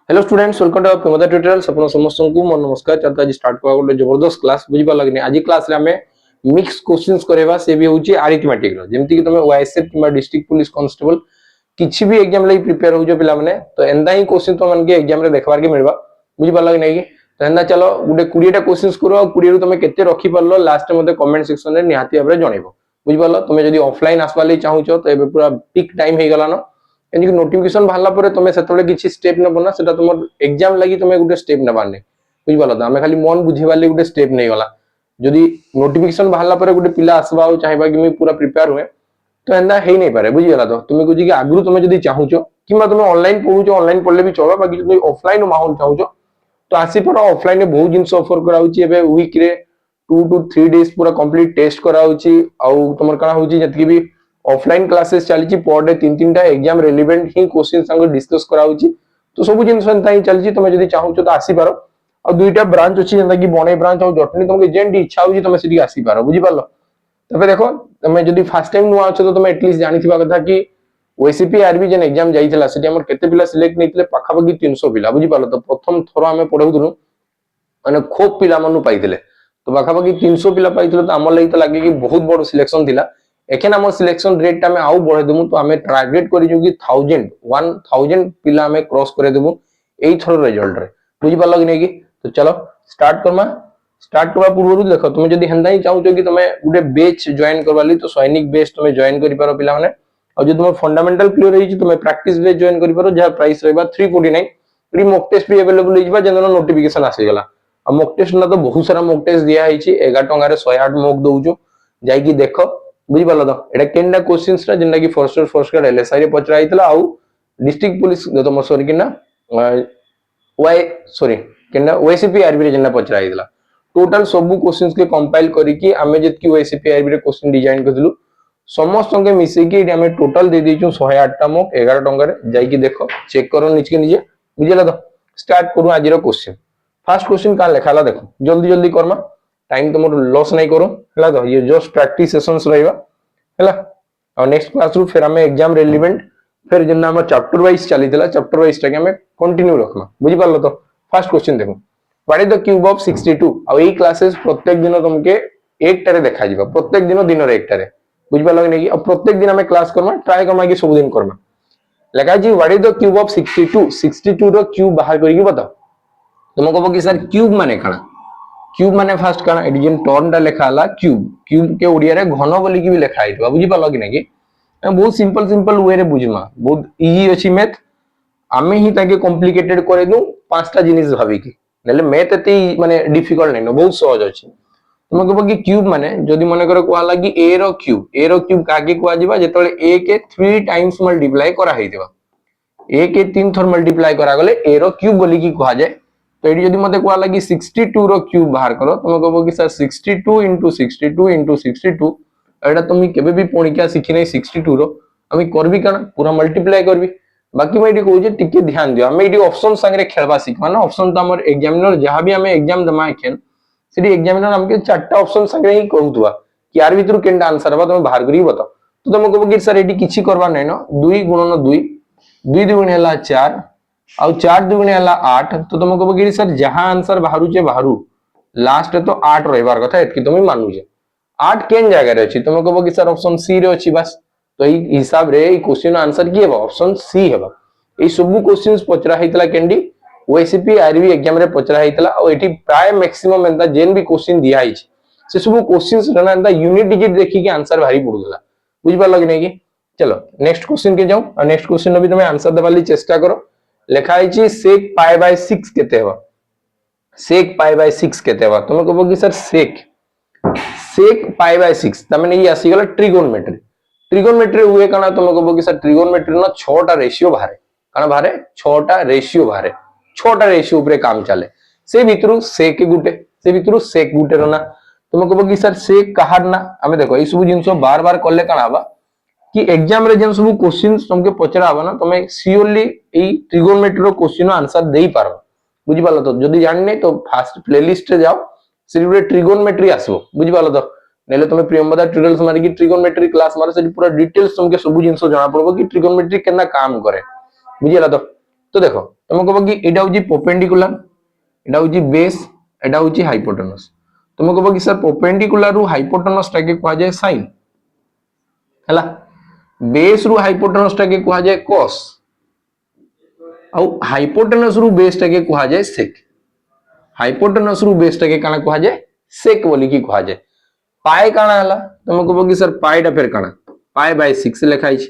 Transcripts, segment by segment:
Hello students, welcome to Premda tutorials. अपन समस्त को मोर नमस्कार। चलता आज स्टार्ट करबा गोटे जबरदस्त क्लास बुझी पा लगनी। आज क्लास रे हमें मिक्स क्वेश्चंस करेबा, से भी होची अरिथमेटिक रो। जेमति कि तमे ओएसएफ किबा डिस्ट्रिक्ट पुलिस कांस्टेबल किछि भी एग्जाम लई प्रिपेयर हो जो पिला माने, तो एंदा ही क्वेश्चन तो मन के एग्जाम रे देखबार के मिलबा। बुझी पा लगनी कि तो एंदा चलो गोटे 20 टा क्वेश्चंस करो, 20 रो तमे केते रखी परलो लास्ट में मते कमेंट सेक्शन रे निहाती भाबरे जणैबो। बुझी पालो। तमे जदी ऑफलाइन आसबा लई चाहू छ तो एबे पूरा पीक टाइम हे गलानो। एनी नोटिफिकेशन बाहरला परे तमे सेतबे किछि स्टेप न बना, सेटा तुमर एग्जाम लागि तमे गुटे स्टेप न बाने। बुझ पालो त हमें खाली मन बुझेबा लागि गुटे स्टेप नै गला। जदी नोटिफिकेशन बाहरला परे गुटे पिला आसबा आ चाहेबा कि मैं पूरा प्रिपेयर हुए, तो एंदा हे नै पारे। बुझि गला। तो तुमे कुछि कि आगु तुमे जदी चाहू छ किमा तुमे ऑनलाइन पढु छ, ऑनलाइन पढले भी चलो, बाकी जदी ऑफलाइन माहौल चाहू छ तो आसी पर ऑफलाइन में बहुत जिंस ऑफर करा होची। एबे वीक रे 2 to 3 डेज पूरा कंप्लीट टेस्ट करा होची। आ तुमर काना होची जतकी भी ऑफलाइन क्लासेस चली पर डे 3-3 टा एग्जाम रेलेवेंट ही क्वेश्चन संग डिस्कस करा होची। तो सब जिंस ही चलची। तुम जदी चाहू छ तो आसी पारो। आ दुईटा ब्रांच अछि जेंदा कि बणे ब्रांच और जटनी, तुमके जेंडी इच्छा होची तुम सिटी आसी पारो। बुझी पालो। तबे देखो तुम जदी फर्स्ट टाइम नुआ छ तो तुम एटलीस्ट जानि थिबा कथा कि ओएसीपी आरबी जेन एग्जाम जाइतला सेटी हमर केते पिला सिलेक्ट नैतिले पाखापाखि 300 पिला। बुझी पालो। तो प्रथम थरो हमें पढौदुनु माने खूब पिला मनु पाइतिले। तो पाखापाखि 300 पिला पाइतिले। तो हमर लागि तो लागे कि बहुत बड़ सिलेक्शन थिला। एखन हमर सिलेक्शन रेट टा में आउ बढ़े देमु, तो हमें टारगेट करि जो कि 1000 पिला हमें क्रॉस करे देबु एई थरो रिजल्ट रे। बुझी पालो कि नै कि। तो चलो स्टार्ट करमा। स्टार्ट करबा पूर्व देखो तुम जदी हंदा ही चाहू कि तुम गुटे बैच जॉइन करवाली, तो सैनिक बैच तुम जॉइन करि पारो पिला माने। और जो तुम फंडामेंटल क्लियर होई तुम प्रैक्टिस बैच जॉइन करि पारो, जहा प्राइस रहबा 349। एडी मॉक टेस्ट भी अवेलेबल होइबा, जेनो नोटिफिकेशन आसी गला। आ मॉक टेस्ट ना तो बहुत सारा मॉक टेस्ट दिया है 11 टंगा रे 108 मॉक दउजो, जाई कि देखो। बुझी पालो। तो एटा केनडा क्वेश्चंस रा जेंदा कि फर्स्ट का एलएसआई रे पचरा आइतला, आउ डिस्ट्रिक्ट पुलिस तुम सॉरी कि ना केनडा ओएसीपी आरबी रे जेंदा पचरा आइतला। टोटल सब क्वेश्चंस के कंपाइल करी कि हमें जतकी ओएसीपी आरबी रे क्वेश्चन डिजाइन करथिलु समस्त संगे मिसे कि हमें टोटल दे देछु 108 टा मॉक 11 टंगा रे। जाई कि देखो चेक करो निच के निजे। बुझिला। तो स्टार्ट करू आज रो क्वेश्चन। फर्स्ट क्वेश्चन का लिखाला देखो, जल्दी जल्दी करमा, टाइम तुम लॉस नहीं करो। हला तो ये जस्ट प्रैक्टिस सेशंस रहइबा। हला और नेक्स्ट क्लास रू फिर हमें एग्जाम रेलेवेंट फिर जेना हम चैप्टर वाइज चलीतला, चैप्टर वाइज टा के हमें कंटिन्यू रखना। बुझी पालो। तो फर्स्ट क्वेश्चन देखो, what is the cube of 62। और ये क्लासेस प्रत्येक दिन तुमके एक टारे देखा जिवो, प्रत्येक दिन रे एक टारे। बुझी पालो कि नहीं। और प्रत्येक दिन हमें क्लास करमा, ट्राई करमा कि सब दिन करमा। लगा जी what is the cube of 62। 62 root cube बाहर करके बताओ। तुम कहबो कि सर क्यूब माने काना। क्यूब माने फास्ट काना एडी जेन टर्म टा लेखाला क्यूब, क्यूब के ओडिया रे घन बोली की भी लेखा आइतबा। बुझी पालो कि नहीं। बहुत सिंपल वे रे बुझमा, बहुत इजी अछि मैथ। आमे ही ताके कॉम्प्लिकेटेड करे दउ पांचटा जिनिस भाबी की, नेले मैथ एते माने डिफिकल्ट नै न, बहुत सहज अछि। तुम कहबो कि क्यूब माने जदी मने करो कोआ लागी a रो क्यूब कागे कोआ जिबा जेतले a के 3 टाइम्स मल्टीप्लाई करा हेतिबा। a के 3 थर मल्टीप्लाई करा गले a रो क्यूब बोली की कहा जाए। तो एडी जदी मते कोआ लागी 62 रो क्यूब बाहर करो, तुम कहबो कि सर 62 into 62 into 62 एडा तुम केबे भी पणिका सिखि नै 62 रो हामी करबी काना पूरा मल्टीप्लाई करबी। बाकी मैं एडी कहू जे टिके ध्यान दियो, हमें एडी ऑप्शन संगे खेलबा सिखबा ना। ऑप्शन तो हमर एग्जामिनर जहां भी हमें एग्जाम दमा एखेन सिटी एग्जामिनर हमके चारटा ऑप्शन संगे ही कहउतबा कि यार भीतर केनडा आंसर बा तुम बाहर करी बताओ। तो तुम कहबो कि सर एडी किछि करबा नै न, 2 गुणन 2 2 दुगुणे हला 4 और 4 दुगुणे हला 8। तो तुम कहबो कि सर जहां आंसर बाहरु जे बाहरु लास्ट तो 8 रहबार कथा, एतकी तुम मानु जे 8 केन जगह रे अछि। तुम कहबो कि सर ऑप्शन सी रे अछि बस। तो ई हिसाब रे ई क्वेश्चन आंसर की हेबा, ऑप्शन सी हेबा। ए सब क्वेश्चंस पचरा हेतला कैंडी ओएसीपी आरबी एग्जाम रे पचरा हेतला। और एठी प्राय मैक्सिमम एंदा जेन भी क्वेश्चन दिया आइछ से सब क्वेश्चंस रना एंदा यूनिट डिजिट देखि के आंसर भारी पडुला। बुझ पालो कि नै कि। चलो नेक्स्ट क्वेश्चन के जाऊ। और नेक्स्ट क्वेश्चन नो भी तुम आंसर देबाली चेष्टा करो। लिखा आइछि sec पाई बाय 6 केते हेबा। sec पाई बाय 6 केते हेबा। तुम कहबो कि सर sec पाई बाय 6 तमे नै आसी गला ट्रिगोनोमेट्री। ट्रिगोनोमेट्री हुए काना तुम कहबो कि सर ट्रिगोनोमेट्री न 6 टा रेशियो बाहर काना बाहर 6 टा रेशियो बाहर 6 टा रेशियो ऊपर काम चले। से भितरु sec गुटे रना। तुम कहबो कि सर sec कहार ना हमें देखो ए सब जिंसो बार बार करले काना हबा कि एग्जाम रे जेन सब क्वेश्चंस तुमके पचरा हबा ना, तुम सियोरली ए ट्रिगोनोमेट्री रो क्वेश्चन आंसर देई पारो। बुझि पालो। तो जदी जानि नै तो फास्ट प्लेलिस्ट रे जाओ, सिरि ट्रिगोनोमेट्री आसबो। बुझि पालो। तो नेले तुम प्रियंवदा ट्यूटोरियल्स माने कि ट्रिगोनोमेट्री क्लास मारे से पूरा डिटेल्स तुमके सब जिंसो जाना पड़बो कि ट्रिगोनोमेट्री केना काम करे। बुझिला। तो तो देखो तुम कह कि एटा होची परपेंडिकुलर, एटा होची बेस, एटा होची हाइपोटेनस। तुम कह कि सर परपेंडिकुलर रु हाइपोटेनस टाके कहा जाए साइन हला, बेस रु हाइपोटेनस टाके कहा जाए कॉस, आउ हाइपोटेनस रु बेस टाके कहा जाए सेक। हाइपोटेनस रु बेस टाके काना कहा जाए सेक बोली की कहा जाए। पाए काना हला तुम कह कि सर पाए टा फिर काना, पाए बाय 6 लिखाई छै,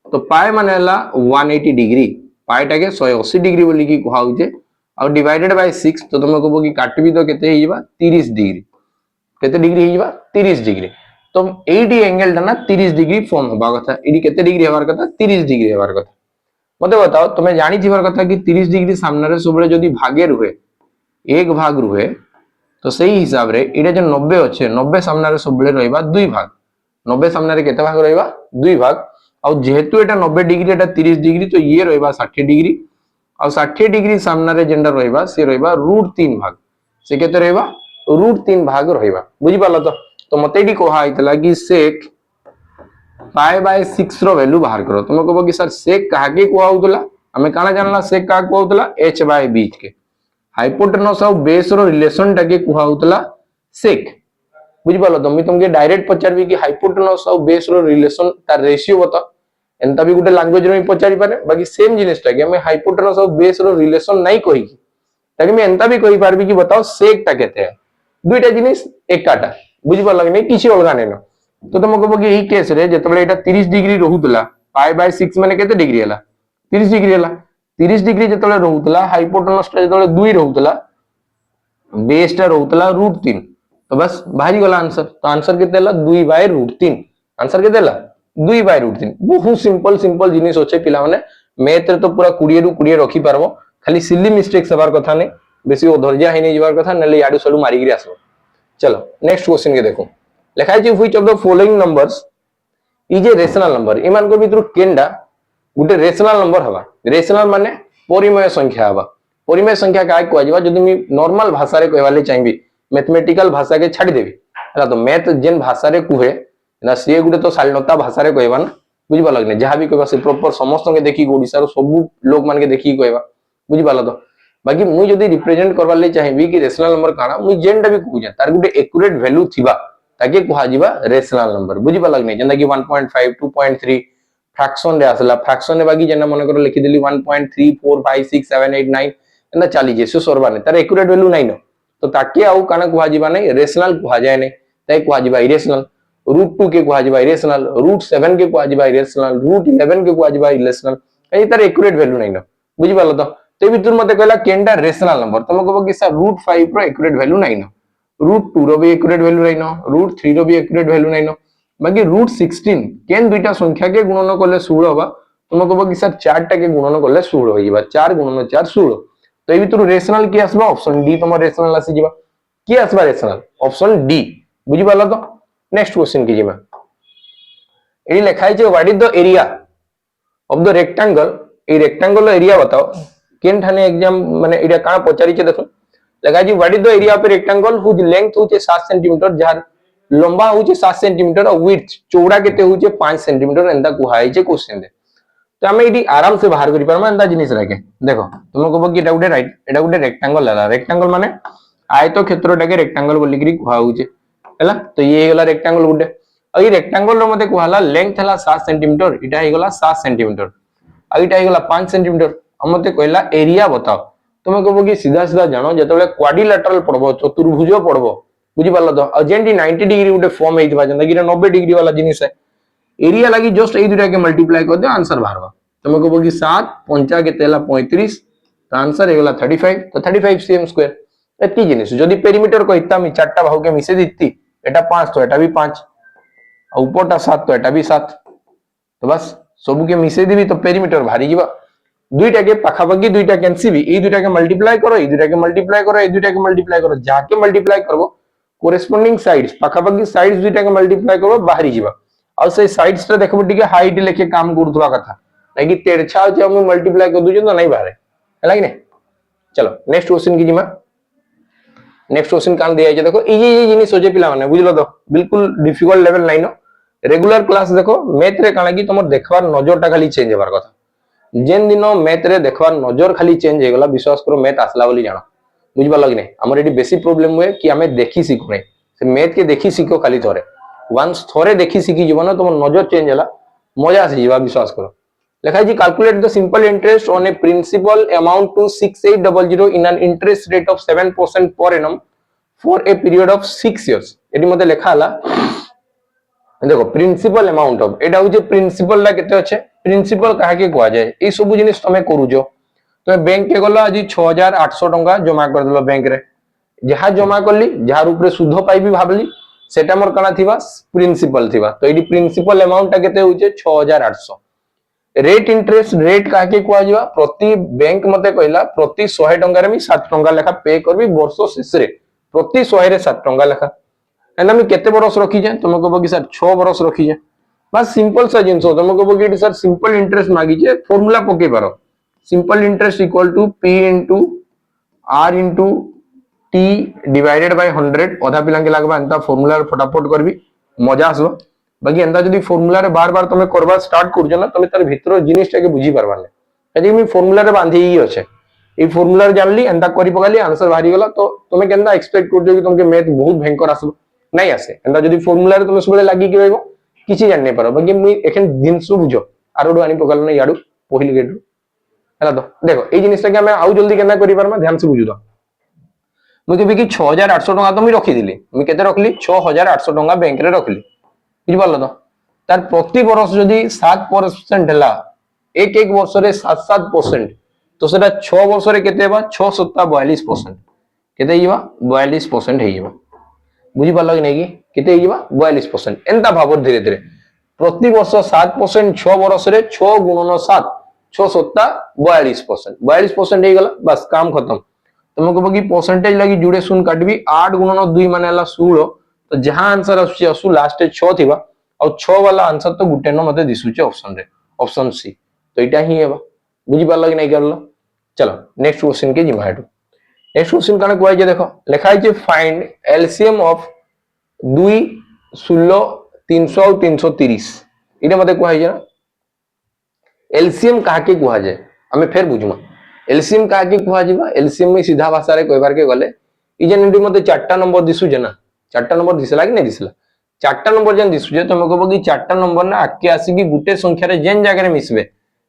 तो पाए माने हला 180 डिग्री, पाए टाके 180 डिग्री बोली की कहा होचे, और डिवाइडेड बाय 6 तो तुम कह कि काटबी तो केते हिबा 30 डिग्री, केते डिग्री हिबा 30 डिग्री। तो एडी एंगल टा ना 30 डिग्री फॉर्म होबा कथा, एडी केते डिग्री हेबार कथा 30 डिग्री हेबार कथा। मते बताओ तुम्हें जानी थिबार कथा कि 30 डिग्री सामने रे सबले जदी भागे रुहे, एक भाग रुहे, तो सही हिसाब रे एटा जे 90 अच्छे 90 सामने रे सबले रहइबा दुई भाग, 90 सामने रे केते भाग रहइबा दुई भाग, और जेहेतु एटा 90 डिग्री एटा 30 डिग्री तो ये रहइबा 60 डिग्री, और 60 डिग्री सामने रे जेंडा रहइबा से रहइबा √3 भाग, से केते रहइबा √3 भाग रहइबा। बुझि पालो तो मते एडी कोहा आइतला कि सेक पाए बाय 6 रो वैल्यू बाहर करो। तुम कहबो कि सर सेक काहा के कोहा होतला, हमें काना जानला सेक का कोहा होतला h बाय बीच के, हाइपोटेनस और बेस रो रिलेशन टाके कुहा होतला सेक। बुझि पालो तो मी तुमके डायरेक्ट पचारबी कि हाइपोटेनस और बेस रो रिलेशन तार रेशियो बता, एंता भी गुटे लैंग्वेज रे पचारि पारे, बाकी सेम जिनिस टाके हमें हाइपोटेनस और बेस रो रिलेशन नाही कहि ताकि मैं एंता भी कहि पारबी कि बताओ सेक टा केते है, दुईटा जिनिस एकाटा। बुझि पालो कि नहीं किछि अलगा नै न। तो तुम कहबो कि एही केस रे जेतबेले एटा 30 डिग्री रहुतला, पाई बाय 6 माने केते डिग्री हला 30 डिग्री हला, 30 डिग्री जेतबेले रहुतला, हाइपोटेनस टा जेतबेले 2 रहुतला, बेस टा रहुतला √3, तो बस बाहरी गला आंसर। तो आंसर केते हला 2 बाय √3, आंसर केते हला 2 बाय √3। बहुत सिंपल सिंपल जिनिस होचे पिला माने, मैथ रे तो पूरा 20 रु 20 रखि पारबो, खाली सिली मिस्टेक्स हबार कथा नै, बेसी ओधरजिया हे नै जबार कथा नले याडू सडू मारी गिरी आसबो। चलो नेक्स्ट क्वेश्चन के देखो, लिखा है which of the following numbers is a rational number. इमान को भितर केनडा गुटे रेशनल नंबर हवा, रेशनल माने परिमेय संख्या हवा। परिमेय संख्या काय को आजबा, जदि मी नॉर्मल भाषा रे कहवाले चाहिबी, मैथमेटिकल भाषा के छाडी देबी हला, तो मैथ जेन भाषा रे कुहे ना से गुटे तो सालनता भाषा रे कहबा ना, बुझि पालो कि जहां भी कहबा से प्रॉपर समस्त के देखि ओडिसा रो सब लोग मान के देखि कहबा, बुझि पालो तो। बाकी मुई जदि रिप्रेजेंट करबा ले चाहिबी कि रेशनल नंबर काना, मुई जेनटा भी कहू तार गुटे एक्यूरेट वैल्यू थिबा ताके कहा जिबा रेशनल नंबर। बुझि पालो कि नहीं, जेंदा कि 1.5 2.3 फ्रैक्शन रे आसला, फ्रैक्शन रे बाकी जेना मन कर लिखि देली 1.3 4 5 6 7 8 9 एंदा चली जे से सरबा ने, तार एक्यूरेट वैल्यू नहीं न, तो ताके आउ काना कहा जिबा नहीं रेशनल कहा जाय नहीं, ताई कहा जिबा इरेशनल। √2 के कहा जिबा इरेशनल, √7 के कहा जिबा इरेशनल, √11 के कहा जिबा इरेशनल, एई तार एक्यूरेट वैल्यू नहीं न। बुझि पालो तो भितर मते कहला केनडा रेशनल नंबर, तुम कहबो कि सर √5 रो एक्यूरेट वैल्यू नहीं न, √2 रो भी एक्यूरेट वैल्यू नहीं न, √3 रो भी एक्यूरेट वैल्यू नहीं न, बाकी √16 केन दुईटा संख्या के गुणन करले 16 होबा, तुम कहबो कि सर 4 टा के गुणन करले 16 होइबा, 4 गुणन 4 16। तो ए भितर रेशनल की आसबा ऑप्शन डी, तुम रेशनल आसी जिबा की आसबा रेशनल ऑप्शन डी। बुझि पालो तो नेक्स्ट क्वेश्चन की जिमा, एडी लिखाई छै what is the area of the rectangle. A rectangle area बताओ केन ठाने एग्जाम माने एडा का पचारि छै देखो, लगा जी what is the area of a rectangle whose length होचे 7 सेंटीमीटर, जार लंबा होचे 7 सेंटीमीटर और विड्थ चौड़ा केते होचे 5 सेंटीमीटर, एंदा कुहाई छै क्वेश्चन दे। तो हमें एडी आराम से बाहर करि परमा एंदा जिनिस राके देखो, तुम कहबो कि एटा गुटे राइट, एटा गुटे रेक्टेंगल हला, रेक्टेंगल माने आयत क्षेत्रटा के रेक्टेंगल बोली करी कुहा होचे हला। तो ये हेगला रेक्टेंगल गुटे, और ये रेक्टेंगल रो मते कुहाला लेंथ हला 7 सेंटीमीटर, इटा हेगला 7 सेंटीमीटर, आ इटा हेगला 5 सेंटीमीटर, मते कहला एरिया बताओ। तुम कहबो कि सीधा सीधा जानो जेतबेले क्वाड्रिलेटरल पड़बो, चतुर्भुज पड़बो, बुझि पालो तो, और जेंटी 90 डिग्री गुटे फॉर्म हेइतबा जेंदा कि 90 डिग्री वाला जिनिस है, एरिया लागि जस्ट ए दुटा के मल्टीप्लाई कर दे आंसर बाहरबा। तुम कहबो कि 7 5 केते हला 35, तो आंसर हेगला 35, तो 35 cm स्क्वायर। एती जिनिस जदी पेरीमीटर कहिता मी चारटा भाग के मिसे दित्ती, एटा 5 तो एटा भी 5, और ऊपरटा 7 तो एटा भी 7, तो बस सब के मिसे दिबी तो पेरीमीटर भारी जिबा। दुईटा के पाखापाखी दुईटा कैनसीबी, ए दुईटा के मल्टीप्लाई करो, ए दुईटा के मल्टीप्लाई करो, ए दुईटा के मल्टीप्लाई करो, जाके मल्टीप्लाई करबो कोरेस्पोंडिंग साइड्स पाखापाखी साइड्स दुईटा के मल्टीप्लाई करबो बाहरी जिबा। और से साइड्स रे देखबो टिके हाइट लेके काम करथुवा कथा, नै कि तेरछा जे हम मल्टीप्लाई कर दुजो तो नहीं बाहरे हला कि नै। चलो नेक्स्ट क्वेश्चन की जिमा, नेक्स्ट क्वेश्चन कान दिया है देखो, इजी जिनिस सोचे पिला माने बुझलो तो, बिल्कुल डिफिकल्ट लेवल नहीं न। रेगुलर क्लास देखो मैथ रे काना कि तुम देखबार नजरटा खाली चेंज हेबार कथा, जेन दिन मैथ रे देखबार नजर खाली चेंज हो गला विश्वास करो मैथ आसला बोली जानो बुझ पाल कि नहीं हमर एटी बेसी प्रॉब्लम हुए कि हमें देखी शिखुने से मैथ के देखी शिखो खाली थोरे वंस थोरे देखी शिखी जीवन तुम नजर चेंज होला मजा आसी जीवा विश्वास करो लिखा जी calculate the simple interest on a principal amount to 6800 in an interest rate of 7% per annum for a period of 6 years एटी मते लिखा हला देखो principal amount of Etah होजे principal ला केते अछि प्रिंसिपल काहे के कोआ जाय ए सब जिनिस तमे करूजो तो बैंक के गला आज 6800 टंका जमा कर देलो बैंक रे जहा जमा करली जहार ऊपर सुध पाइबी भाबली सेटा मोर कना थिबा प्रिंसिपल थिबा तो एडी प्रिंसिपल अमाउंट ता केते होचे 6800 रेट इंटरेस्ट रेट काहे के कोआ जिवा प्रति बैंक मते कहला प्रति 100 टंका रे मी 7 टंका लेखा पे करबी वर्ष शेष रे प्रति 100 रे 7 टंका लेखा एना मी केते बरस रखी जाय तुम कहबो कि सर 6 बरस रखी जाय बस सिंपल सा जिंसो तुम कहबो कि सर सिंपल इंटरेस्ट मागी जे फार्मूला पके पारो simple interest equal to P into R into T divided by 100 अधा पिला के लागबा एंता फार्मूला रे फटाफट करबी मजा आसबो बाकी एंता जदी फार्मूला रे बार बार तुम करबा स्टार्ट कर जला तुम तार भीतर जिनिस के बुझी परबा नै कदी मी फार्मूला रे बांधी ही अछि ए फार्मूला रे जानली एंता करी पगाली आंसर बाहरी गला तो तुम केंदा एक्सपेक्ट कर जो कि तुमके मैथ बहुत भयंकर आसबो नहीं आसे एंता जदी फार्मूला रे तुम सबले लागी कि रहबो किछि जान नै पारो बाकी मी एखन दिनसु बुझो आरोडो आनी पगाल नै याडू पहिल गेट हला तो देखो ए जिनिस के हमें आउ जल्दी केना करि पारमा ध्यान से बुझु तो मु कहबी कि 6800 टका तो मी रखी दिली मी केते रखली 6800 टका बैंक रे रखली बुझ पालो तो तार प्रति वर्ष जदी 7% हला एक एक वर्ष रे 7% तो सेटा 6 वर्ष रे केते बा 6 7 42% केते हिबा 42% हेइबा बुझी पालो कि नै कि केते हिबा 42% एंता भाबो धीरे धीरे प्रति वर्ष 7% 6 वर्ष रे 6 गुणन 7 6 7 42% हे गला बस काम खत्म तुम कहबो कि परसेंटेज लगी जुड़े सुन काटबी 8 गुणन 2 माने हला 16 तो जहां आंसर आसु आसु लास्ट 6 थिबा और 6 वाला आंसर तो गुटे न मते दिसुचे ऑप्शन रे ऑप्शन सी तो एटा ही हेबा बुझी पालो कि नै करलो चलो नेक्स्ट क्वेश्चन के जिमा हेटू नेक्स्ट क्वेश्चन काने कोइ जे देखो लिखा है जे फाइंड एलसीएम ऑफ 2 16 300 और 330 इने मते कोइ जे ना एलसीएम काके कुहा जाय हमें फेर बुझमा एलसीएम काके कुहा जिबा एलसीएम में सीधा भाषा रे कहबार के गले इ जन एडी मते चारटा नंबर दिसु जे ना चारटा नंबर दिसला कि नै दिसला चारटा नंबर जन दिसु जे तुम कहबो कि चारटा नंबर ना आके आसी कि गुटे संख्या रे जेन जगह रे मिसबे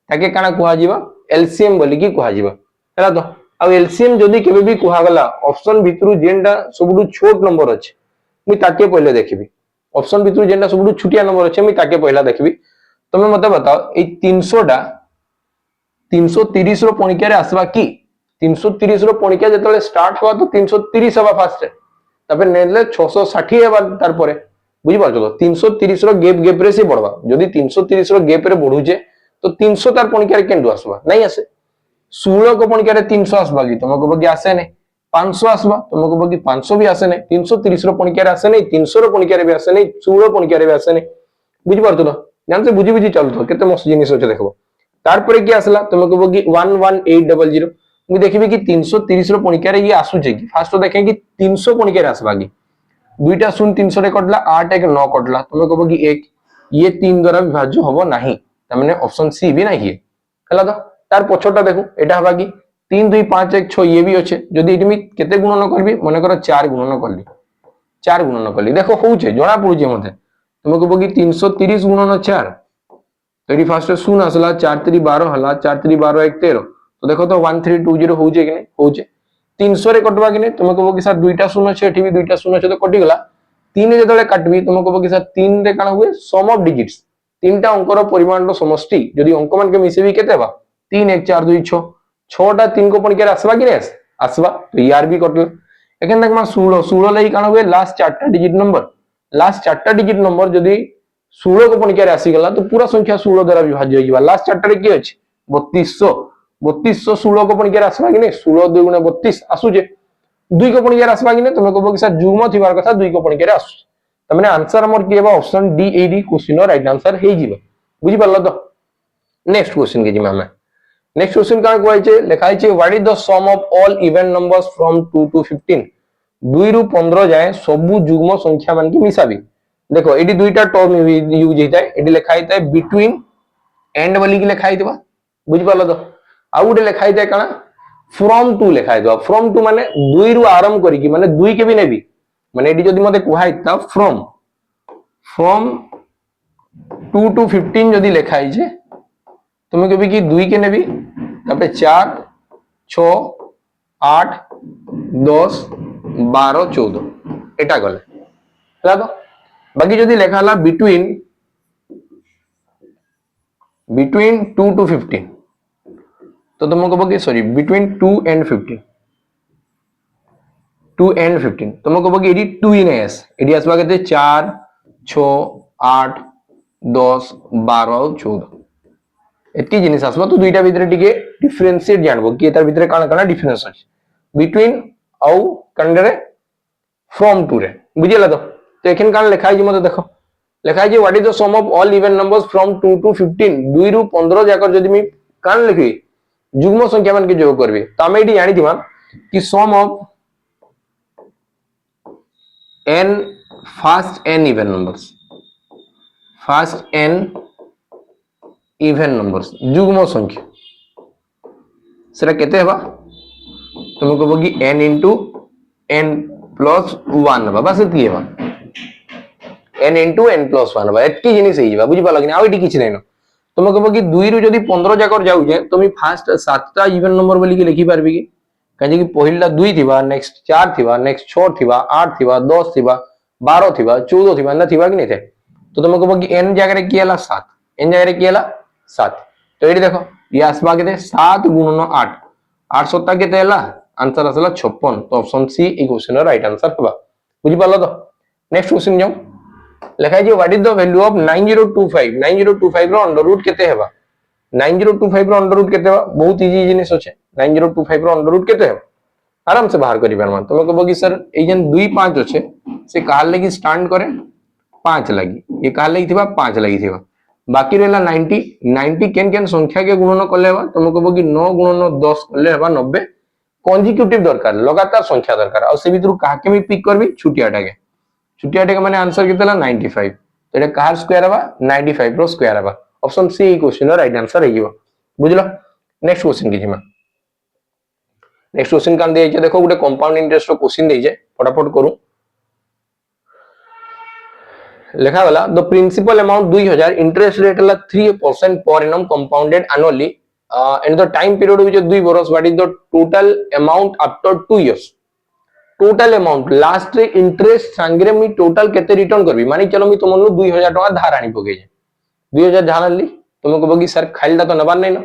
ताके काना कुहा जिबा एलसीएम बोली कि कुहा जिबा हला तो आ एलसीएम जदी केबे भी कुहा गला ऑप्शन भितरु जेनडा सबडु छोट नंबर अछि मी ताके पहिले देखिबी ऑप्शन भितरु जेनडा सबडु छुटिया नंबर अछि मी ताके पहिला देखिबी तुम मते बताओ ए 300 टा 330 रो पणिका रे आसबा कि 330 रो पणिका जतले स्टार्ट हुआ तो 330 हवा फास्ट तबे नेले 660 हेबा तार परे बुझी पाछो 330 रो गैप रे से बढ़वा जदी 330 रो गैप रे बढ़ुजे तो 300 तार पणिका रे केंदु आसबा नहीं आसे 16 को पणिका रे 300 आसबा कि तुमको बगी आसे ने 500 आसबा तुमको बगी 500 भी आसे ने 330 रो पणिका रे आसे ने 300 रो पणिका रे भी आसे ने 16 पणिका रे भी आसे ने बुझी पारतो जान से बुझी बुझी चलतो केते मस्त जिनिस होचे देखबो तार परे की आसला तुम कहबो कि 11800 मु देखिबी कि 330 रो पणिका रे ये आसु जे कि फास्ट देखे कि 300 पणिका रे आसबा कि दुईटा शून्य 300 रे कटला 8 1 9 कटला तुम कहबो कि 1 ये 3 द्वारा विभाज्य होबो नाही त माने ऑप्शन सी भी नाही है हला तो तार पछोटा देखो एटा हबा कि 3 2 5 1 6 ये भी अछि जदी इटमी केते गुणन करबी माने कर 4 गुणन करली 4 गुणन करली देखो होउचे जणा पडुचे मते तुम कहबो कि 330 गुणन 4 तो ये फास्ट शून्य आसला 4 3 12 हला 4 3 12 1 13 तो देखो तो 1320 होउचे कि नै होउचे 300 रे कटबा कि नै तुम कहबो कि सर दुईटा शून्य छै एठी भी दुईटा शून्य छै तो कटि गला 3 जेतले काटबी तुम कहबो कि सर 3 रे काना हुए सम ऑफ डिजिट्स तीनटा अंकर परिमाण रो समष्टि जदी अंक मान के मिसेबी केते बा 3 1 4 2 6 6टा 3 को पणिका आसबा कि नै आसबा तो यार भी कटल एखन तक मा 16 16 लई काना हुए लास्ट 4टा डिजिट नंबर लास्ट 4टा डिजिट नंबर जदी 16 को पणिका आसी गला तो पूरा संख्या 16 द्वारा विभाज्य होइबा लास्ट 4टा रे की अछि 3200 16 को पणिका आसबा कि नै 16 2 गुणे 32 आसु जे 2 को पणिका आसबा कि नै तुम कहबो कि सर जुग्म थिबार कथा 2 को पणिका आसु त माने आंसर हमर की हेबा ऑप्शन डी एडी क्वेश्चन रो राइट आंसर हे जिबा बुझी पालो तो नेक्स्ट क्वेश्चन के जिमा में नेक्स्ट क्वेश्चन का कहै छै लिखाइ छै what is the sum of all even numbers from 2 to 15 2 रु 15 जाए सबु जुग्म संख्या मान की मिसाबी देखो एडी दुईटा टर्म यूज होता है एडी लिखा होता है बिटवीन एंड वाली की लिखा होता बुझी पालो तो आउ गोटे लिखाई थाए काना फ्रॉम टू लिखाई दो फ्रॉम टू माने 2 रु आरंभ करी माने 2 के भी नेबी माने एडी जदी मते कुहाई था फ्रॉम 2 टू 15 जदी लिखाई जे तुम कभी कि 2 के नेबी तापे 4 6 8 10 12 14 एटा गले हला तो बाकी जदी लिखा हला बिटवीन 2 टू 15 तो तुम कहो कि सॉरी बिटवीन 2 एंड 15 तुम कहो कि एडी 2 इन एस एडी आसबा केते 4 6 8 10 12 और 14 एतकी जिनिस आसबा तो दुईटा भितर टिके डिफरेंशिएट जानबो कि एतार भितर काना काना डिफरेंस अछि बिटवीन औ कंडरे फ्रॉम टू रे बुझिला तो एखन कान लिखाई जे मते देखो लिखाई जे what is the sum of all even numbers from 2 to 15 2 रु 15 जाकर जदी मी कान लिखी जुग्म संख्या मान के जोग करबे तो हम एडी जानि दिमा कि sum of n first n even numbers जुग्म संख्या सेटा केते हेबा तुम कहबो कि n into n plus 1 हेबा बस एतकी हेबा n into n plus 1 हेबा एतकी जिनिस हे जेबा बुझि पालो कि आ एटी किछ नै न तुम कहबो कि 2 रु जदी 15 जाकर जाउ जे तुम फर्स्ट 7टा इवन नंबर बोली के लिखि पारबी कि काजे कि पहिला 2 थिबा नेक्स्ट 4 थिबा नेक्स्ट 6 थिबा 8 थिबा 10 थिबा 12 थिबा 14 थिबा ना थिबा कि नै थे तो तुम कहबो कि n जगह रे की हला 7 n जगह रे की हला 7 तो एटी देखो ये आसबा केते 7 गुणन 8 8 सत्ता केते हला आंसर आसला 56 तो ऑप्शन सी ई क्वेश्चन रो राइट आंसर होबा बुझि पालो तो नेक्स्ट क्वेश्चन जाऊ लिखाई जे what is the value of 9025 रो अंडर रूट केते हेबा 9025 रो अंडर रूट केते हेबा बहुत इजी जिनिस होचे 9025 रो अंडर रूट केते हेबा आराम से बाहर करि परमा तुम कहबो कि सर ए जन 2 5 होचे से काल लगी स्टैंड करे 5 लगी ये काल लगी थिबा 5 लगी थिबा बाकी रहला 90 केन केन संख्या के गुणन करले हेबा तुम कहबो कि 9 गुणन 10 करले हेबा 90 कॉन्जिक्यूटिव दरकार लगातार संख्या दरकार और से भीतर काके मी पिक करबी छुटियाटे के माने आंसर केतला 95 तो एटा कार स्क्वायर हेबा 95 रो स्क्वायर हेबा ऑप्शन सी ई क्वेश्चन रो राइट आंसर हेइबो बुझलो नेक्स्ट क्वेश्चन की जिमा नेक्स्ट क्वेश्चन कान दे देखो गोटे कंपाउंड इंटरेस्ट रो क्वेश्चन दे फटाफट करू लिखा वाला the principal amount 2000 interest rate हला 3% पर annum compounded annually and the time period which 2 बरस what is the total amount after 2 years total amount last रे इंटरेस्ट संगरे मी टोटल केते रिटर्न करबी मानी चलो मी तुमनु 2000 टका धार आनी पगे 2000 धार आनली तुम कहबो कि सर खाइलटा तो नबार नै न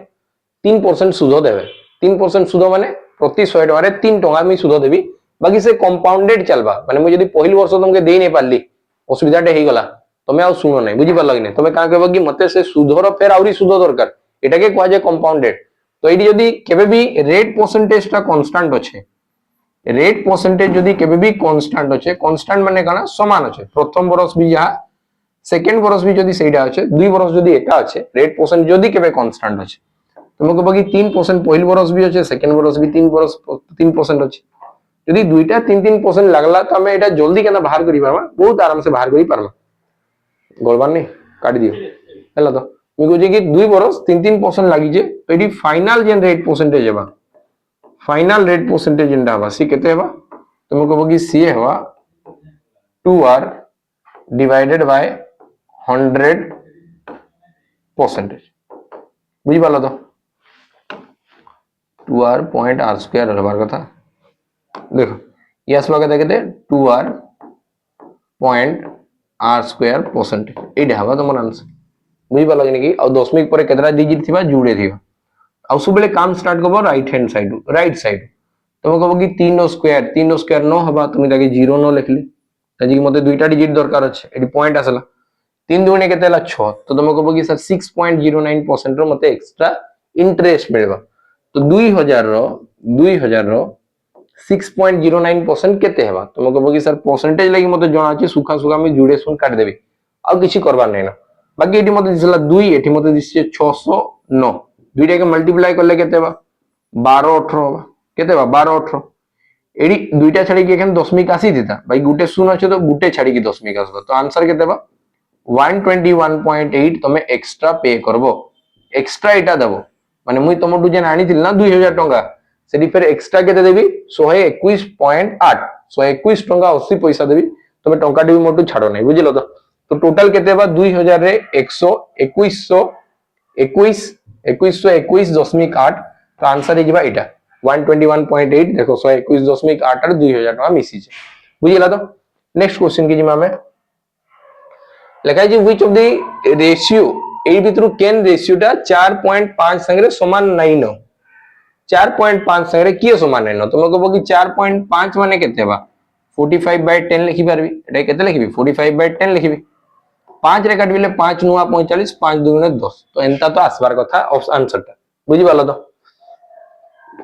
3% सुध देबे 3% सुध माने प्रति 100 टका रे 3 टका मी सुध देबी बाकी से कंपाउंडेड चलबा माने मु जदी पहिल वर्ष तुमके देई नै पारली असुविधाटे हे गला तमे आ सुनो नै बुझी पारल कि नै तमे का कहबो कि मते से सुधर फेर आउरी सुध दरकार एटा के कहजे कंपाउंडेड तो एडी जदी केबे भी रेट परसेंटेज ता कांस्टेंट अछि रेट परसेंटेज जदी केबे भी कांस्टेंट अछि कांस्टेंट माने काना समान अछि प्रथम बरस भी या सेकंड बरस भी जदी सेटा अछि दुई बरस जदी एका अछि रेट परसेंट जदी केबे कांस्टेंट अछि तमे कहबो कि 3% पहिल बरस भी अछि सेकंड बरस भी 3% अछि यदि दुईटा 3% लागला तो हमें एटा जल्दी केना बाहर करि पारबा बहुत आराम से बाहर करि पारबा गोलबार नै काटी दियो हैला तो मी कहू कि 2 बरस 3% लागि जे तो एडी फाइनल जेन रेट परसेंटेज हेबा फाइनल रेट परसेंटेज जेंडा हेबा सी केते हेबा तुम कहबो कि सी हेबा 2r डिवाइडेड बाय 100% बुझी पालो तो 2r पॉइंट r स्क्वायर रहबार कथा देखो ये आसवा कहते कहते 2r point r square percentage एडा हवा तुम आंसर बुझी पालो कि और दशमिक पर केतरा डिजिट थिबा जुड़े थिबा और सब बेले काम स्टार्ट करबो right hand side right side तुम कहबो कि 3 स्क्वायर न हबा तुम ताके 0 न लिखली ताजी कि मते दुईटा डिजिट दरकार अछि एडी पॉइंट आसला 3 दुने केते हला 6 तो तुम कहबो कि सर 6.09% रो मते एक्स्ट्रा इंटरेस्ट मिलबा तो 2000 रो 6.09% केते हेबा तुम कहबो कि सर परसेंटेज लागि मते जणा अछि सुखा सुखा में जुड़े सुन काट देबी आ किछि करबार नै ना बाकी एटी मते दिसला 2 एटी मते दिसছে 609 दुईटा के मल्टीप्लाई करले केते हेबा 12 18 हेबा केते हेबा 12 18 एडी दुईटा छाडी के एखन दशमिक आसी दिता भाई गुटे शून्य अछि तो गुटे छाडी के दशमिक आसबा तो आंसर केते हेबा 121.8 तमे एक्स्ट्रा पे करबो एक्स्ट्रा एटा देबो माने मुई तुमटू जेन आनी ना 2000 टंका सेठी फिर एक्स्ट्रा केते देबी 121.8 121 टंका 80 पैसा देबी तमे टंका टी मोटू छाड़ो नहीं बुझिलो तो टोटल केते बा 2000 रे 2121.8 तो आंसर हिजबा एटा 121.8 देखो 121.8 और 2000 टका मिसी छे बुझिला तो नेक्स्ट क्वेश्चन की जिमा में लिखा है व्हिच ऑफ द रेशियो एई भितरु केन रेशियोटा 4.5 संगे समान नहीं न 4.5 संगे किए समान नहीं न तुम कहबो कि 4.5 माने केते बा 45/10 लिखि पारबी एटा केते लिखिबी 45/10 लिखिबी 5 रे काटबिले 5 नुआ 45 5 दुगुणे 10 तो एंता तो आसबार कथा आंसरटा बुझि पालो तो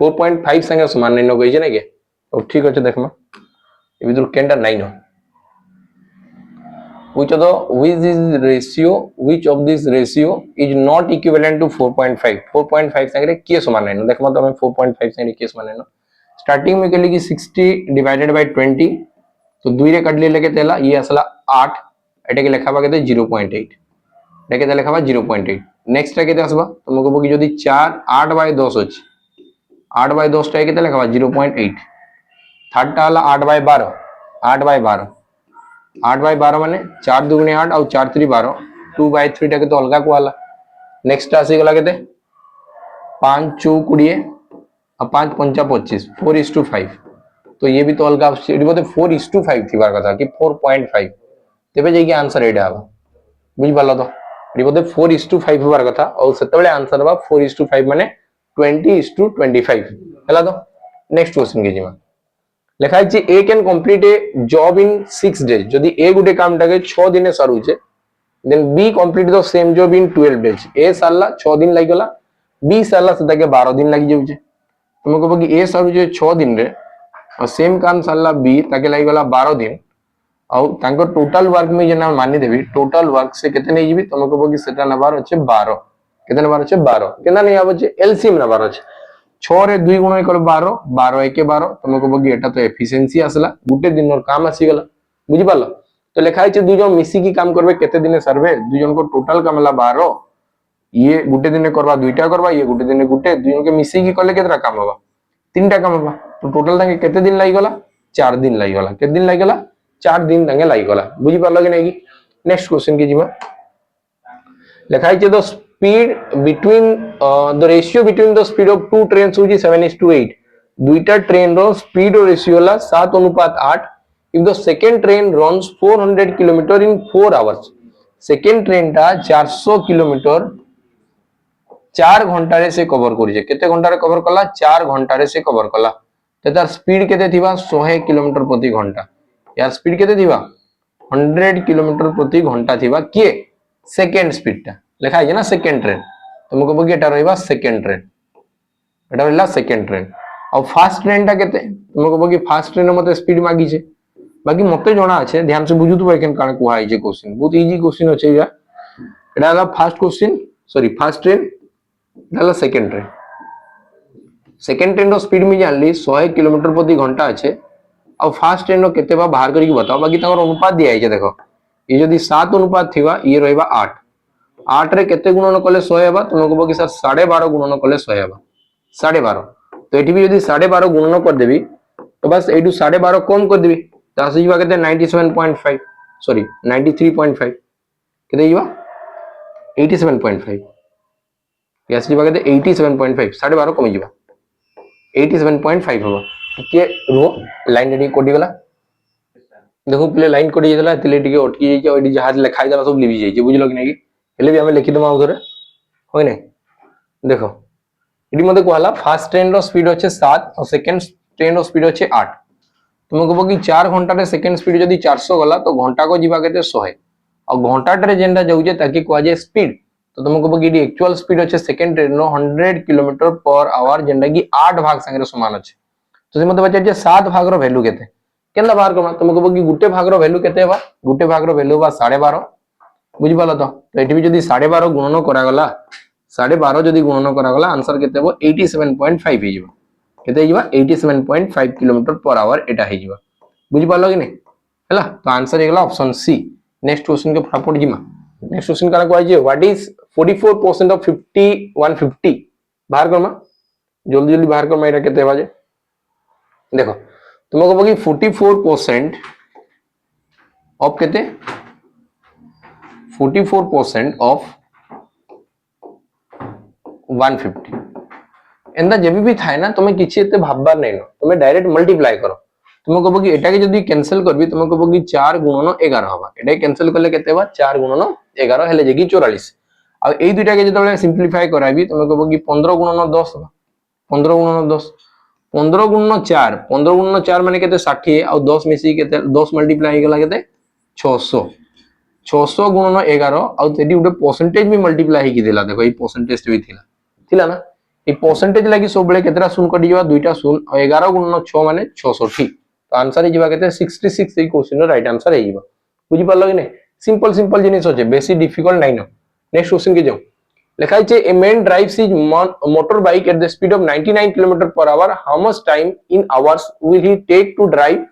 4.5 संगे समान नहीं न कहिजे नै के तो ठीक अछि देखमा ए भितरु केनटा नहीं न which of this ratio is not equivalent to 4.5 4.5 संगे किए समान नहीं देखो तो हमें 4.5 संगे किए समान नहीं स्टार्टिंग में कहली कि 60 डिवाइडेड बाय 20 तो 2 रे काट ले केते हला ये असला 8 एटा के लेखाबा केते 0.8 एटा केते लेखाबा 0.8 नेक्स्ट रे केते आसबा तुम कहबो कि जदी 4 8 बाय 10 अछि 8 बाय 10 टा केते लेखाबा 0.8 थर्ड टा हला 8 बाय 12 8 बाय 12 8 बाय 12 माने 4 दुगुणे 8 और 4 3 12 2 बाय 3 टा के तो अलगा कोला नेक्स्ट आसी गला केते 5 4 20 और 5 5 25 4:5 तो ये भी तो अलगा एडी बोते 4:5 थिबार कथा कि 4.5 तेबे जे कि आंसर एडा हबा बुझ पालो तो एडी बोते 4:5 हिबार कथा और सेतेबेले आंसर हबा 4:5 माने 20:25 हला तो नेक्स्ट क्वेश्चन के जिमा लिखा है A can complete a job in 6 days जदी ए गुटे काम टाके 6 दिन सारू छे then B complete the same job in 12 days ए सारला 6 दिन लागि गला बी सारला सेटा के 12 दिन लागि जाउ छे तुम कहबो कि ए सारू छे 6 दिन रे और सेम काम सारला बी ताके लागि गला 12 दिन और तांको टोटल वर्क में जेना मानि देबी टोटल वर्क से केते नै जिबी तुम कहबो कि सेटा नबार अछि 12 केते नबार अछि 12 केना नै आबो छे एलसीएम नबार अछि 6 रे 2 गुणा कर 12 12 1 12 तुम कहबो कि एटा तो एफिशिएंसी आसला गुटे दिन और काम आसी गला बुझि पालो तो लिखा है दु जन मिसी की काम करबे केते दिन सर्वे दु जन को टोटल काम ला 12 ये गुटे दिन करबा दुईटा करबा ये गुटे दिन गुटे दु जन के मिसी की करले केतरा काम होबा तीनटा काम होबा तो टोटल ताके केते दिन लागि गला 4 दिन लागि गला केते दिन लागि गला 4 दिन ताके लागि गला बुझि पालो कि नै कि नेक्स्ट क्वेश्चन के जिमा लिखा है the speed between the ratio between the speed of two trains which is 7:8 दुईटा ट्रेन रो स्पीड और ratio La 7:8 if the second train runs 400 km in 4 hours second train टा 400 किलोमीटर 4 घंटा रे से कवर करि जे केते घंटा रे कवर कला 4 घंटा रे से कवर कला ते तार स्पीड केते थिबा 100 किलोमीटर प्रति घंटा यार स्पीड केते थिबा 100 किलोमीटर प्रति घंटा थिबा के सेकेंड स्पीड टा लिखा है ना सेकेंड ट्रेन तुमको कहबो कि एटा रहबा सेकेंड ट्रेन एटा रहला सेकेंड ट्रेन और फास्ट ट्रेन टा केते तुमको कहबो कि फास्ट ट्रेन मते स्पीड मागी छे बाकी मते जणा আছে ध्यान से बुझु तो एखन कान को आइ जे क्वेश्चन बहुत इजी क्वेश्चन अछि या एटा हला fast question sorry fast train एटा हला सेकेंड ट्रेन रो स्पीड में जानली 100 किलोमीटर प्रति घंटा আছে और फास्ट ट्रेन रो केते बा बाहर करी बताओ बाकी ताकर अनुपात दिया है देखो ये जदी 7 अनुपात थिबा ये रहबा 8 8 रे केते गुणन कले 100 हेबा तुम कहबो कि सर 12.5 गुणन कले 100 हेबा 12.5 तो एठी भी यदि 12.5 गुणन कर देबी तो बस एठू 12.5 कम कर देबी तो आसी जीवा केते 97.5 सॉरी 93.5 केते जीवा 87.5 यासी जीवा केते 87.5 12.5 कम जीवा 87.5 होबा टिके रो लाइन रेडी कोडी गला देखो पहले लाइन कोडी जेला तले टिके अटकी जाई छै ओडी जहाज लिखाई जाला सब लिबी जाई छै बुझलो कि नै कि हेले भी हमें लिखि दमा उधर होय नै देखो इडी मते कहला फास्ट ट्रेन रो स्पीड होचे 7 और सेकंड ट्रेन रो स्पीड होचे 8 तुम कहबो कि 4 घंटा रे सेकंड स्पीड जदी 400 गला तो घंटा को जीवा केते 100 और घंटा रे जेंडा जाउजे ताकि कोआ जे स्पीड तो तुम कहबो कि इडी एक्चुअल स्पीड होचे second train row 100 kilometre per our जेंडा कि 8 भाग संगे समान अछि तो से मते बचे जे 7 भाग रो वैल्यू केते केनला बाहर कमा तुम कहबो कि गुटे भाग रो वैल्यू केते बा गुटे भाग रो वैल्यू बा 12.5 बुझि पालो तो एठी भी जदी 12.5 गुणन करा गला 12.5 जदी गुणन करा गला आंसर केते हो 87.5 हे जिवो केते हे जिवो 87.5 किलोमीटर पर आवर एटा हे जिवो बुझि पालो कि नै हला तो आंसर हे गला ऑप्शन सी नेक्स्ट क्वेश्चन के फटाफट जिमा नेक्स्ट क्वेश्चन करा कहै जे व्हाट इज 44% ऑफ 50 150 बाहर करमा जल्दी जल्दी बाहर करमा एटा केते बाजे देखो तुमको कहबो कि 44% ऑफ केते 44% ऑफ 150 एंदा जब भी थाए ना तुम्हें किछि एते भाबबार नै न तुम्हें डायरेक्ट मल्टीप्लाई करो तुमको कहबो कि एटा के जदी कैंसिल करबी तुमको कहबो कि 4 गुणन 11 होबा एटा कैंसिल करले केते बा 4 गुणन 11 हेले जेकी 44 आ एई दुइटा के जतले सिंपलीफाई कराबी तुमको कहबो कि 15 गुणन 10 15 गुणन 10 15 गुणन 4 15 गुणन 4 माने केते 60 आ 10 मिसी केते 10 मल्टीप्लाई गेला केते 600 600 गुणन 11 आ तेडी उडे परसेंटेज भी मल्टीप्लाई ही देला देखो ई परसेंटेज भी थिला ना ए परसेंटेज लागि सब बेले केतरा शून्य कटि जवा दुईटा शून्य 11 गुणन 6 माने 660 तो आंसर हिजबा केते 66 ए क्वेश्चन रो राइट आंसर हिजबा बुझि पालो कि नै सिंपल सिंपल जिनिस होचे बेसी डिफिकल्ट नै न नेक्स्ट क्वेश्चन के जाऊ लिखा है a man drives his motorbike at the speed of 99 kilometre per hour how much time in hours will he take to drive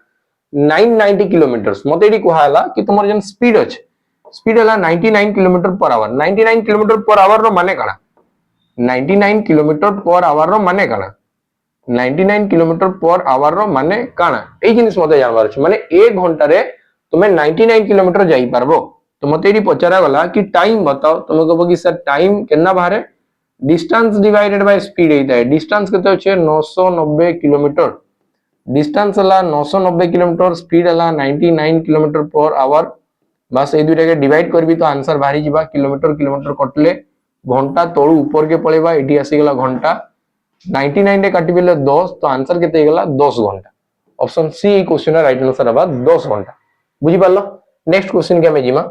990 kilometres मते एडी कहला कि तुमर जन स्पीड अछि स्पीड हला 99 kilometre per hour 99 kilometre per hour रो माने काना 99 किलोमीटर पर आवर रो माने काना 99 किलोमीटर पर आवर रो माने काना ए जिनिस मते जानबार छ माने 1 घंटा रे तुमे 99 किलोमीटर जाई पारबो तो मते एडी पचारा गला कि टाइम बताओ तुमे कहबो कि सर टाइम केना बाहरे डिस्टेंस डिवाइडेड बाय स्पीड एता है डिस्टेंस केते छै 990 किलोमीटर डिस्टेंस हला 990 किलोमीटर स्पीड हला 99 किलोमीटर पर आवर बस ए दुइटा के डिवाइड करबी तो आंसर बाहरी जिबा किलोमीटर किलोमीटर कटले घंटा तळु ऊपर के पळेबा एटी आसी गेला घंटा 99 रे काटी बेले 10 तो आंसर केते गेला 10 घंटा option C question right answer हबा 10 घंटा बुझी पारलो नेक्स्ट क्वेश्चन के हमें जिमा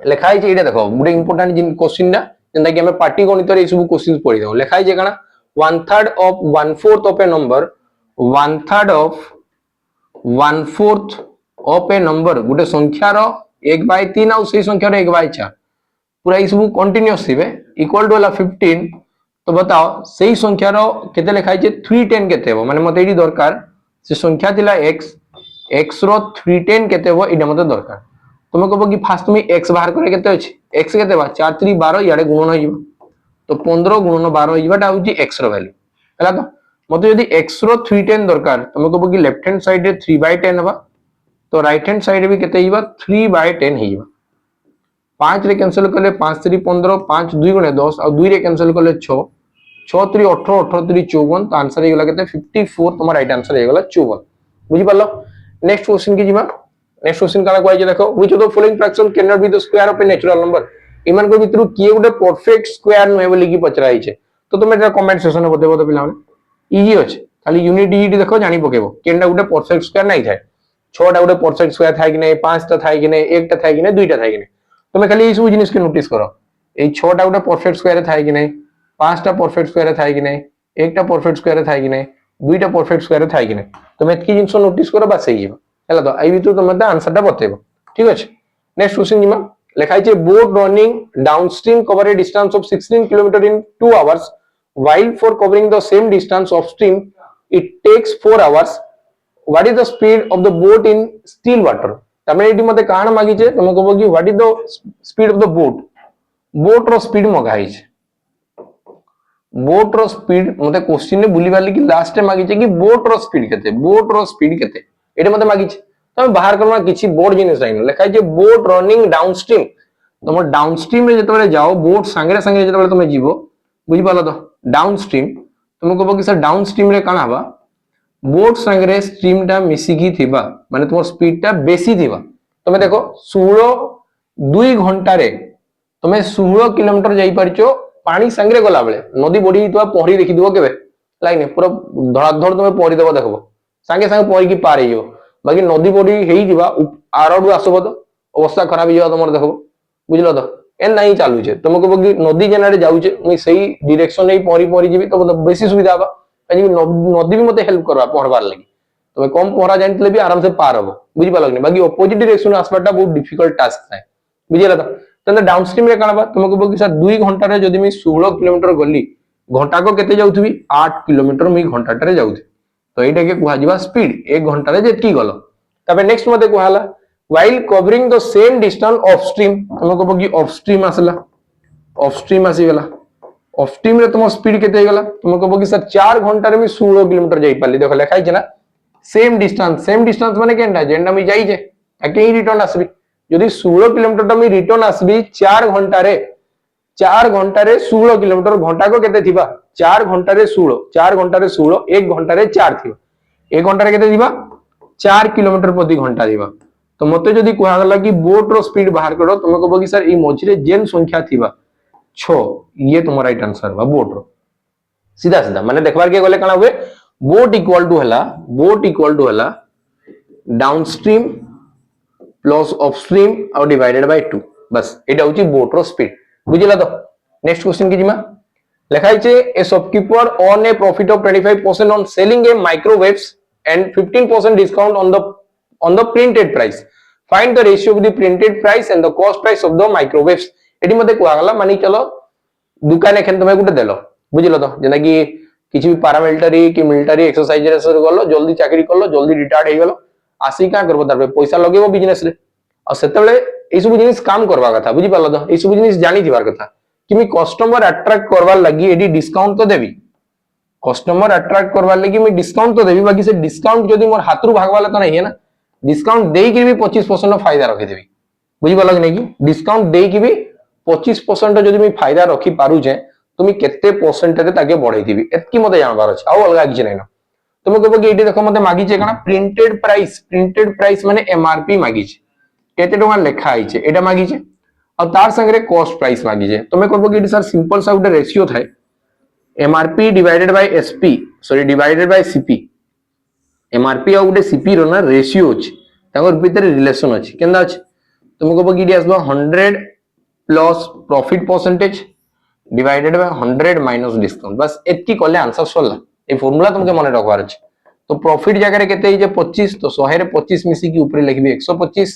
लिखा है एटा देखो गुड इंपोर्टेंट जिन क्वेश्चन ना जेंदा कि हमें पार्टी गणित रे सब क्वेश्चंस पढी दो लिखा है काना 1/3 of 1/4 of A number 1/3 of 1/4 of A number गुटे संख्या रो 1/3 आ से संख्या रो 1/4 पूरा ई सब कंटीन्यूअस थिबे इक्वल टू वाला 15 तो बताओ सही संख्या रो केते लिखाई छै 310 केते हो माने मते एडी दरकार से संख्या थिला x x रो 310 केते हो इडा मते दरकार तुम कहबो कि फास्ट में x बाहर करे केते अछि x केते बा 4 3 12 याडे गुणन हो जिवो तो 15 गुणन 12 हो जिवाटा होची x रो वैल्यू हला तो मते यदि x रो 310 दरकार तुम कहबो कि लेफ्ट हैंड साइड रे 3/10 हबा तो राइट हैंड साइड भी केते हिबा 3/10 हिबा 5 रे कैंसिल करले 5 3 15 5 2 गुणे 10 और 2 रे कैंसिल करले 6 6 3 18 18 3 54 तो आंसर हे गेला केते 54 तुम्हारा राइट आंसर हे गेला 54 बुझी पालो नेक्स्ट क्वेश्चन की जिमा नेक्स्ट क्वेश्चन काला कहै छै देखो which of the following fraction cannot be the square of a natural number इमान को भितरु किए गुटे परफेक्ट स्क्वायर नहे बोली की पचराई छै तो तुम एटा कमेंट सेक्शन में बतेबो तो पिला माने इजी अछि खाली यूनिट डी देखो जानि पकेबो केनटा गुटे परफेक्ट स्क्वायर नै थाए 6 टा गुटे परफेक्ट स्क्वायर थाए कि नै 5 टा थाए कि नै 1 टा थाए कि नै 2 टा थाए कि नै तुम खाली ई सब जिनिस के नोटिस करो ए 6 टा गुटे परफेक्ट स्क्वायर थाए कि नै 5 टा परफेक्ट स्क्वायर थाए कि नै 1 टा परफेक्ट स्क्वायर थाए कि नै 2 टा परफेक्ट स्क्वायर थाए कि नै तुम एतकी जिनिस नोटिस करो बस सही है हला तो आई भी तो तुम आंसर टा बतेबो ठीक अछि नेक्स्ट क्वेश्चन जिमा लिखाई छै boat running downstream cover A distance of 16 kilometre in 2 hours while for covering the same distance upstream it takes 4 hours what is the speed of the boat in still water तमे eighty मते कान मागी छै तुम कहबो कि what is the speed of the boat boat रो speed मगाई छै बोट रो स्पीड मते क्वेश्चन ने बुली वाली कि लास्ट टाइम मागी छै कि बोट रो स्पीड केते एटी मते मागी छै तमे बाहर करना किछि बोर्ड जिनिस नै लिखाई छै बोट रनिंग डाउनस्ट्रीम तुम डाउनस्ट्रीम रे जतबे जाओ बोट संगे संगे जतबे तुम जीवो बुझी पालो तो डाउनस्ट्रीम तुम कहबो कि सर डाउनस्ट्रीम रे काना बा बोट संगे स्ट्रीम टा मिसिकी थिबा माने तुम स्पीड टा बेसी थिबा तुम देखो 16 2 घंटा रे तुम 16 किलोमीटर जाई परचो पानी संगे गला बेले नदी बडी तो पहरी देखि दिबो केबे लाइन पूरा धड़ाधड़ तुम पहरी देबो देखबो संगे संगे पहरी की पार हियो बाकी नदी बडी हेई दिबा आरडू आसबो तो अवस्था खराब हियो तुमर देखबो बुझलो तो एन नहीं चालू छे तुम कहबो कि नदी जेनारे जाउ छे मुई सही डायरेक्शन नै पहरी पहरी जीबी तो बेसी सुविधा बा काजी नदी भी मते हेल्प करबा पहरबार लागि तबे कम पहरा जानतले भी आराम से पार होबो बुझि पालो कि बाकी अपोजिट डायरेक्शन आसबाटा बहुत डिफिकल्ट टास्क है बुझिला तो तने डाउनस्ट्रीम रे काना बा तुम कहबो कि सर 2 घंटा रे जदी मी 16 किलोमीटर गली घंटा को केते जाउथबी 8 किलोमीटर मी घंटा रे जाउथि तो एटा के कुहा जिबा स्पीड 1 घंटा रे जेतकी गलो तबे नेक्स्ट मते कुहाला while covering the same distance upstream तुम कहबो कि upstream आसला upstream आसी गेला ऑफ स्ट्रीम रे तुम स्पीड केते गला तुम कहबो कि सर 4 घंटा रे मी 16 किलोमीटर जाई पाली देखो लिखाई छै ना सेम डिस्टेंस माने केनटा जेंडा मी जाई जे ताके ही रिटर्न आसबी यदि 16 किलोमीटर मी रिटर्न आसबी 4 घंटा रे 16 किलोमीटर घंटा को केते थिबा 4 घंटा रे 16 1 घंटा रे 4 थिबा 1 घंटा रे केते थिबा 4 किलोमीटर प्रति घंटा थिबा तो मते जदि कहला गला कि बोट रो स्पीड बाहर करो तुम कहबो कि सर ई मझिरे जेन संख्या थिबा 6 ये तुम राइट आंसर बा बोट रो सीधा सीधा माने देखबार के गले काना हुए बोट इक्वल टू हला डाउनस्ट्रीम प्लस अपस्ट्रीम और डिवाइडेड बाय 2 बस एटा होची बोट रो स्पीड बुझिला तो नेक्स्ट क्वेश्चन की जिमा लिखाई छे ए shopkeeper earn A profit of 25% on selling A microwaves and 15% discount on the printed price find the ratio of the printed price and the cost price of the microwaves eighty मते कुआ गला मानी चलो दुकान एखन तुमे गुटे देलो बुझिलो तो जेना कि किछि भी पैरामिलिटरी कि मिलिटरी एक्सरसाइज रे सर गलो जल्दी चाकरी करलो जल्दी रिटायर्ड हे गलो आसी का करबो तार पैसा लगेबो बिजनेस रे आ सेतेबेले ए सब जिनिस काम करबा कथा बुझि पालो तो ए सब जिनिस जानि थिबार कथा कि मी कस्टमर अट्रैक्ट करबार लागि एडी डिस्काउंट तो देबी कस्टमर अट्रैक्ट करबार लागि मी डिस्काउंट तो देबी बाकी से डिस्काउंट जदी मोर हाथरु भागवाला तो नहीं है ना डिस्काउंट देई कि भी 25% फायदा रखि देबी बुझि पालो कि नहीं कि डिस्काउंट देई कि भी 25% जदी मी फायदा रखि पारु जे तुमी केते परसेंट रे ताके बढ़ाई दिबी एतकी मते जानबार अछि आ अलगा किछ नै न तुम कहबो कि एटी देखो मते मागी छे कना प्रिंटेड प्राइस माने एमआरपी मागी छे केते टका लेखा आइ छे एटा मागी छे और तार संगे कॉस्ट प्राइस मागी छे तुम कहबो कि एटी सर सिंपल सा उडे रेशियो थाए MRP divided by SP sorry divided by CP MRP और उडे सीपी रो ना रेशियो अछि ताकर भीतर रिलेशन अछि केंदा अछि तुम कहबो कि एटी आसबो 100 plus profit percentage divided by 100 minus discount बस एतकी कले आंसर सल्ला ए फॉर्मूला तुमके मन रखवार अछि तो प्रॉफिट जगह रे केते जे 25 तो 100 रे 25 मिसी की ऊपर लिखबी 125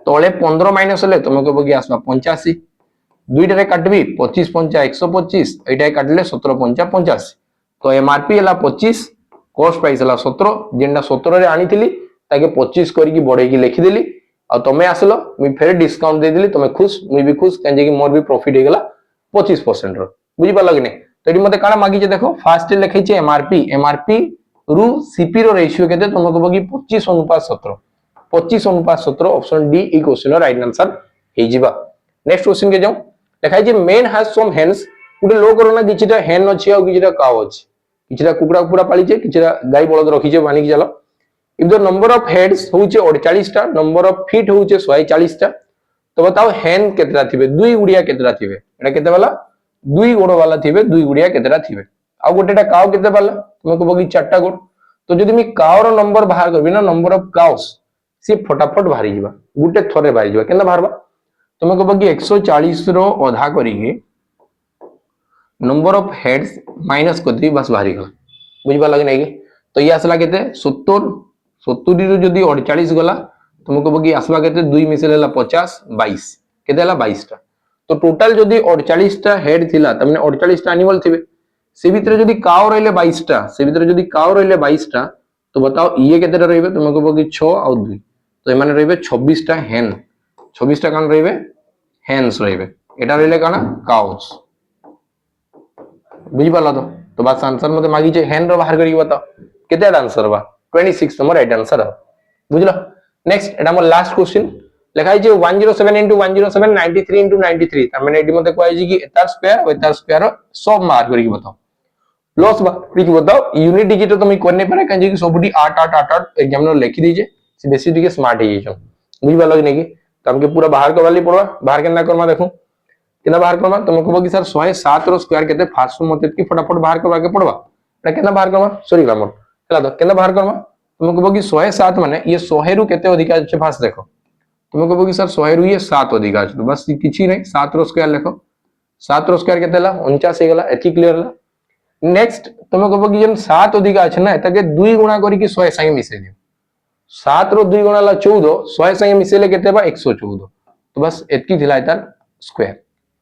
तळे 15 माइनस ले तुम कहबो कि आसबा 85 दुईटा रे काटबी 25 पंचा 125 एटा काटले 17 पंचा 85 तो एमआरपी हला 25 कॉस्ट प्राइस हला 17 जेंडा 17 रे आनीथिली ताके 25 करी की बढ़े की लिखि देली आ तमे आसलो मी फेर डिस्काउंट दे देली तमे खुश मी भी खुश काजे कि मोर भी प्रॉफिट हे गेला 25% रो बुझी पालो कि नै तो एटी मते काना मागी जे देखो फर्स्ट लिखै छै एमआरपी रु सीपी रो रेशियो केते तुम कहबो कि 25:17 ऑप्शन डी ई क्वेश्चन रो राइट आंसर हे जिबा नेक्स्ट क्वेश्चन के जाऊ लिखाई छै मेन हैज सम हेन्स गुटे लोग रो ना किछटा हेन अछि आ किछटा काउ अछि किछटा कुकुड़ा पूरा पाली छै किछटा गाय बळद रखी छै बानी कि चलो if the number of heads होचे 48 टा नंबर ऑफ फीट होचे 140 टा तो बताओ हेन केतरा थिबे दुई गुड़िया केतरा थिबे एटा केते वाला दुई गोड़ वाला थिबे दुई गुड़िया केतरा थिबे आ गोटेटा काउ केते वाला तुम कहबो कि चारटा गोड़ तो जदि मी काउ रो नंबर बाहर करबी ना नंबर ऑफ काउस से फटाफट बाहरी जिबा गुटे थरे बाहरी जिबा केना बाहरबा तुम कहबो कि 140 रो आधा करिके नंबर ऑफ हेड्स माइनस करदी बस बाहरी गला बुझबा लगे नै कि तो ये आसला केते 70 रो जदि 48 गला तुम कहबो कि आसबा केते 2 मिसल हला 50 22 केते हला 22 टा तो टोटल जदि 48 टा हेड थिला तमने 48 टा एनिमल थिबे से भीतर जदि काउ रहले 22 टा से भीतर जदि काउ रहले 22 टा तो बताओ ये केते रहबे तुम कहबो कि 6 और 2 तो एमाने रहबे 26 टा हेन 26 टा कान रहबे हेन्स रहबे एटा रहले काना काउस बुझि पाला तो बस आंसर मते मागी छै हेन रो बाहर करी बताओ केते आंसर बा 26 नंबर राइट आंसर बुझलो नेक्स्ट एटा हमर लास्ट क्वेश्चन लिखाई छै 107 into 107 93 into 93 त माने एडी मते कहै छै कि एतार स्क्वायर सब मार करी बताओ लॉस बा करी बताओ यूनिट डिजिट तो मैं करने पारे काजे कि सबडी 8 8 8 8 एग्जाम नो लिखि दीजे से बेसी टिके स्मार्ट हे छै बुझि पालो कि नै कि त हमके पूरा बाहर करवाली पड़वा बाहर केना करमा देखो केना बाहर करमा तुम कहबो कि सर 107 रो स्क्वायर केते फास्ट मते कि फटाफट बाहर करवा के पड़वा एटा केना बाहर करमा सॉरी ग्रामर चला दो केना बाहर करमा तुम कहबो कि 107 माने ये 100 रु केते अधिक छै फास्ट देखो तुम कहबो कि सर 100 रु ये 7 अधिक अछि तो बस किछि नै 7 रो स्क्वायर लिखो 7 रो स्क्वायर केतेला 49 हे गेला एथि क्लियर ला नेक्स्ट तुम कहबो कि जन 7 अधिक अछि ना एता के 2 गुणा करी कि 100 संगे मिसे दियो 7 रो 2 गुणा ला 14 100 संगे मिसेले केते बा 114 तो बस एतकी थिला एतार स्क्वायर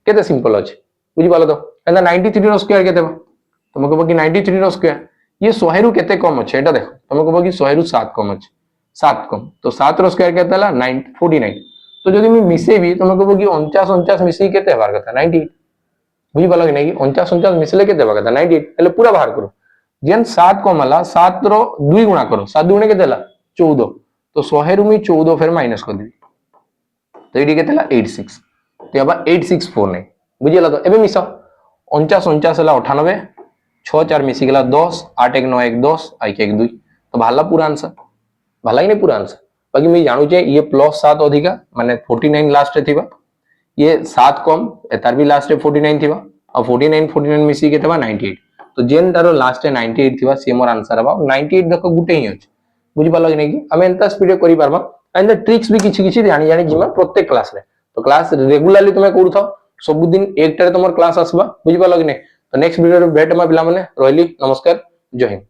केते सिंपल अछि बुझि पालो तो एना 93 रो स्क्वायर केते बा तुम कहबो कि 93 रो स्क्वायर ये 100 रु केते कम अछि एटा देखो तुम कहबो कि 100 रु 7 कम अछि 7 कम तो 7 रो स्क्वायर केते ला 49 तो जदि मी मिसेबी तुम कहबो कि 49 मिसेई केते हबार कथा 90 बुझी पाल कि नहीं 49 मिसले केते बका 98 એટલે પૂરા બાહર કરો જેન 7 કમલા 7 रो 2 गुणा करो 7 दुणे केते ला 14 तो 100 रु मी 14 फिर माइनस कर देबी तो एडी केते ला 86 तो अब 8649 बुझिला तो एबे मिसा 49 ला 98 6 4 मिसी गेला 10 8 1 9 1 10 1 1 2 तो भाला पूरा आंसर भाला ही नहीं पूरा आंसर बाकी मैं जानू छे ये +7 अधिका माने 49 लास्ट रे थिबा ये 7 कम एतार भी लास्ट रे 49 थिबा और 49 मिसी के थिबा 98 तो जेन तारो लास्ट रे 98 थिबा से मोर आंसर हबा 98 देखो गुटे ही अछि बुझि पालो कि नहीं कि हमें एंता स्पीड रे करि पारबा एंड द ट्रिक्स भी किछि किछि जानि जानि जिमा प्रत्येक क्लास रे तो क्लास रेगुलरली तुमे करू थाओ सब दिन एक टारे तमर क्लास आसबा बुझि पालो कि नहीं तो नेक्स्ट वीडियो रे भेट मा पिला माने रहली नमस्कार जय हिंद।